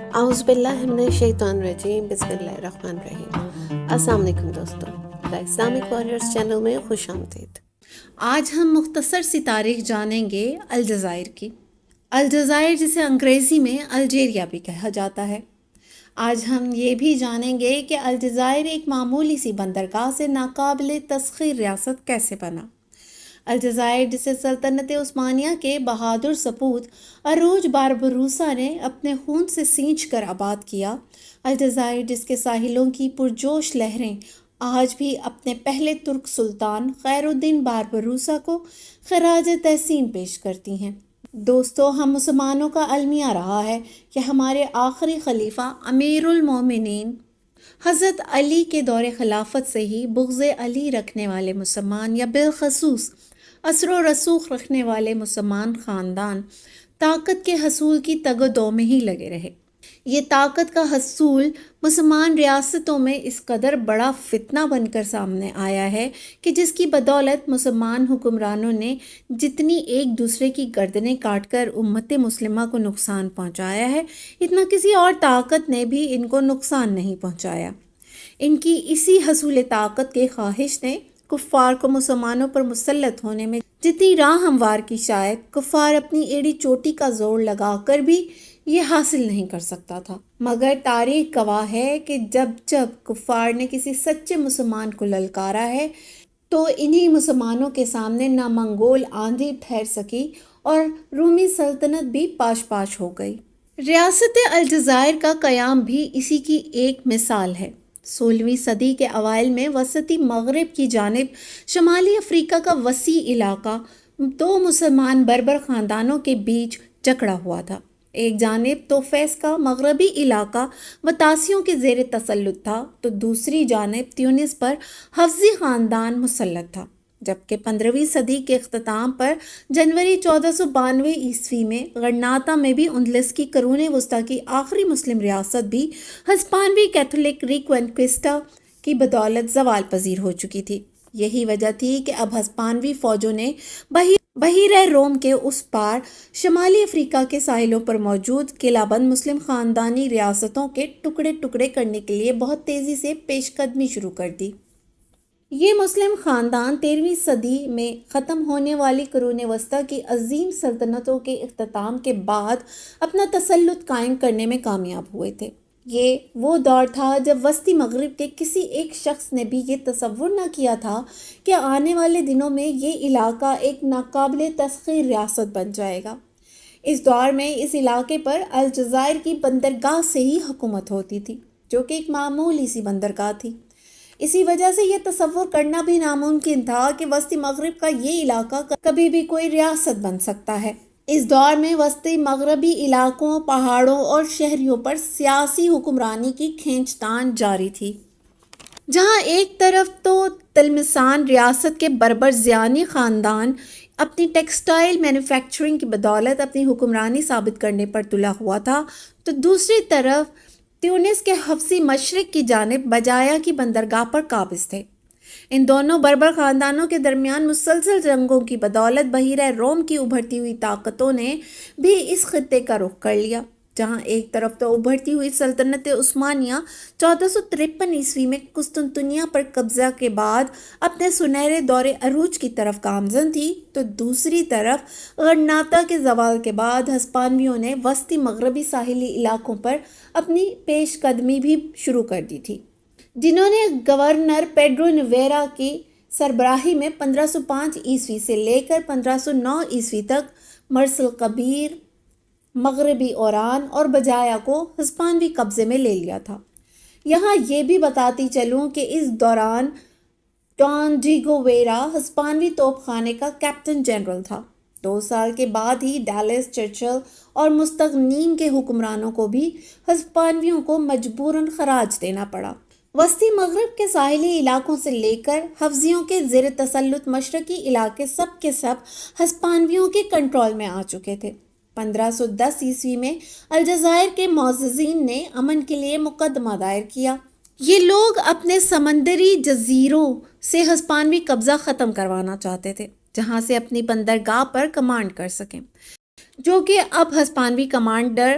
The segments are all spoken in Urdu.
اعوذ باللہ من الشیطان الرجیم، بسم اللہ الرحمن الرحیم۔ السلام علیکم دوستو، دا اسلامک وارئرز چینل میں خوش آمدید۔ آج ہم مختصر سی تاریخ جانیں گے الجزائر کی۔ الجزائر جسے انگریزی میں الجیریا بھی کہا جاتا ہے۔ آج ہم یہ بھی جانیں گے کہ الجزائر ایک معمولی سی بندرگاہ سے ناقابل تسخیر ریاست کیسے بنا۔ الجزائر جسے سلطنت عثمانیہ کے بہادر سپوت عروج باربروسا نے اپنے خون سے سینچ کر آباد کیا۔ الجزائر جس کے ساحلوں کی پرجوش لہریں آج بھی اپنے پہلے ترک سلطان خیر الدین باربروسا کو خراج تحسین پیش کرتی ہیں۔ دوستو، ہم مسلمانوں کا المیہ رہا ہے کہ ہمارے آخری خلیفہ امیر المومنین حضرت علی کے دور خلافت سے ہی بغض علی رکھنے والے مسلمان یا بالخصوص اثر و رسوخ رکھنے والے مسلمان خاندان طاقت کے حصول کی تگ و دو میں ہی لگے رہے۔ یہ طاقت کا حصول مسلمان ریاستوں میں اس قدر بڑا فتنہ بن کر سامنے آیا ہے کہ جس کی بدولت مسلمان حکمرانوں نے جتنی ایک دوسرے کی گردنیں کاٹ کر امت مسلمہ کو نقصان پہنچایا ہے، اتنا کسی اور طاقت نے بھی ان کو نقصان نہیں پہنچایا۔ ان کی اسی حصول طاقت کے خواہش نے کفار کو مسلمانوں پر مسلط ہونے میں جتنی راہ ہموار کی، شاید کفار اپنی ایڑی چوٹی کا زور لگا کر بھی یہ حاصل نہیں کر سکتا تھا۔ مگر تاریخ گواہ ہے کہ جب کفار نے کسی سچے مسلمان کو للکارا ہے تو انہی مسلمانوں کے سامنے نہ منگول آندھی ٹھہر سکی اور رومی سلطنت بھی پاش پاش ہو گئی۔ ریاست الجزائر کا قیام بھی اسی کی ایک مثال ہے۔ 16ویں صدی کے اوائل میں وسطی مغرب کی جانب شمالی افریقہ کا وسیع علاقہ دو مسلمان بربر خاندانوں کے بیچ جکڑا ہوا تھا۔ ایک جانب تو فیس کا مغربی علاقہ وطاسیوں کے زیر تسلط تھا تو دوسری جانب تیونس پر حفظی خاندان مسلط تھا، جبکہ 15ویں صدی کے اختتام پر جنوری 1492 عیسوی میں غرناطہ میں بھی اندلس کی قرون وسطیٰ کی آخری مسلم ریاست بھی ہسپانوی کیتھولک ریکوینکوسٹا کی بدولت زوال پذیر ہو چکی تھی۔ یہی وجہ تھی کہ اب ہسپانوی فوجوں نے بحیرہ روم کے اس پار شمالی افریقہ کے ساحلوں پر موجود قلعہ بند مسلم خاندانی ریاستوں کے ٹکڑے ٹکڑے کرنے کے لیے بہت تیزی سے پیش قدمی شروع کر دی۔ یہ مسلم خاندان 13ویں صدی میں ختم ہونے والی قرون وسطیٰ کی عظیم سلطنتوں کے اختتام کے بعد اپنا تسلط قائم کرنے میں کامیاب ہوئے تھے۔ یہ وہ دور تھا جب وسطی مغرب کے کسی ایک شخص نے بھی یہ تصور نہ کیا تھا کہ آنے والے دنوں میں یہ علاقہ ایک ناقابل تسخیر ریاست بن جائے گا۔ اس دور میں اس علاقے پر الجزائر کی بندرگاہ سے ہی حکومت ہوتی تھی، جو کہ ایک معمولی سی بندرگاہ تھی۔ اسی وجہ سے یہ تصور کرنا بھی ناممکن تھا کہ وسطی مغرب کا یہ علاقہ کبھی بھی کوئی ریاست بن سکتا ہے۔ اس دور میں وسطی مغربی علاقوں، پہاڑوں اور شہریوں پر سیاسی حکمرانی کی کھینچ تان جاری تھی۔ جہاں ایک طرف تو تلمسان ریاست کے بربر زیانی خاندان اپنی ٹیکسٹائل مینوفیکچرنگ کی بدولت اپنی حکمرانی ثابت کرنے پر تلا ہوا تھا، تو دوسری طرف تیونس کے حفظی مشرق کی جانب بجایا کی بندرگاہ پر قابض تھے۔ ان دونوں بربر خاندانوں کے درمیان مسلسل جنگوں کی بدولت بحیرہ روم کی ابھرتی ہوئی طاقتوں نے بھی اس خطے کا رخ کر لیا، جہاں ایک طرف تو ابھرتی ہوئی سلطنت عثمانیہ 1453 عیسوی میں قسطنطنیہ پر قبضہ کے بعد اپنے سنہرے دور عروج کی طرف گامزن تھی، تو دوسری طرف غرناطہ کے زوال کے بعد ہسپانویوں نے وسطی مغربی ساحلی علاقوں پر اپنی پیش قدمی بھی شروع کر دی تھی، جنہوں نے گورنر پیڈرو نویرا کی سربراہی میں 1505 عیسوی سے لے کر 1509 عیسوی تک مرس الکبیر، مغربی اوران اور بجایا کو ہسپانوی قبضے میں لے لیا تھا۔ یہاں یہ بھی بتاتی چلوں کہ اس دوران ڈان ڈیگو ویرا ہسپانوی توپ خانے کا کیپٹن جنرل تھا۔ 2 سال کے بعد ہی ڈیلس، چرچل اور مستغنین کے حکمرانوں کو بھی ہسپانویوں کو مجبوراً خراج دینا پڑا۔ وسطی مغرب کے ساحلی علاقوں سے لے کر حفظیوں کے زیر تسلط مشرقی علاقے سب کے سب ہسپانویوں کے کنٹرول میں آ چکے تھے۔ 1510 عیسوی میں الجزائر کے معززین نے امن کے لیے مقدمہ دائر کیا۔ یہ لوگ اپنے سمندری جزیروں سے ہسپانوی قبضہ ختم کروانا چاہتے تھے، جہاں سے اپنی بندرگاہ پر کمانڈ کر سکیں، جو کہ اب ہسپانوی کمانڈر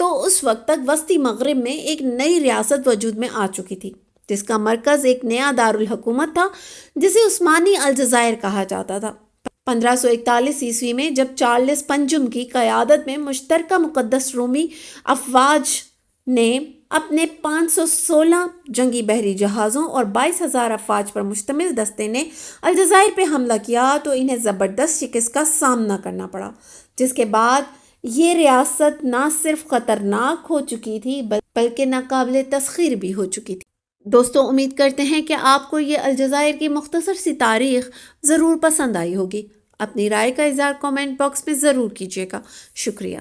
تو اس وقت تک وسطی مغرب میں ایک نئی ریاست وجود میں آ چکی تھی جس کا مرکز ایک نیا دارالحکومت تھا جسے عثمانی الجزائر کہا جاتا تھا۔ 1541 میں جب چارلس پنجم کی قیادت میں مشترکہ مقدس رومی افواج نے اپنے 516 جنگی بحری جہازوں اور 22,000 افواج پر مشتمل دستے نے الجزائر پہ حملہ کیا تو انہیں زبردست شکست کا سامنا کرنا پڑا، جس کے بعد یہ ریاست نہ صرف خطرناک ہو چکی تھی بلکہ ناقابل تسخیر بھی ہو چکی تھی۔ دوستو، امید کرتے ہیں کہ آپ کو یہ الجزائر کی مختصر سی تاریخ ضرور پسند آئی ہوگی۔ اپنی رائے کا اظہار کامنٹ باکس میں ضرور کیجیے گا۔ شکریہ۔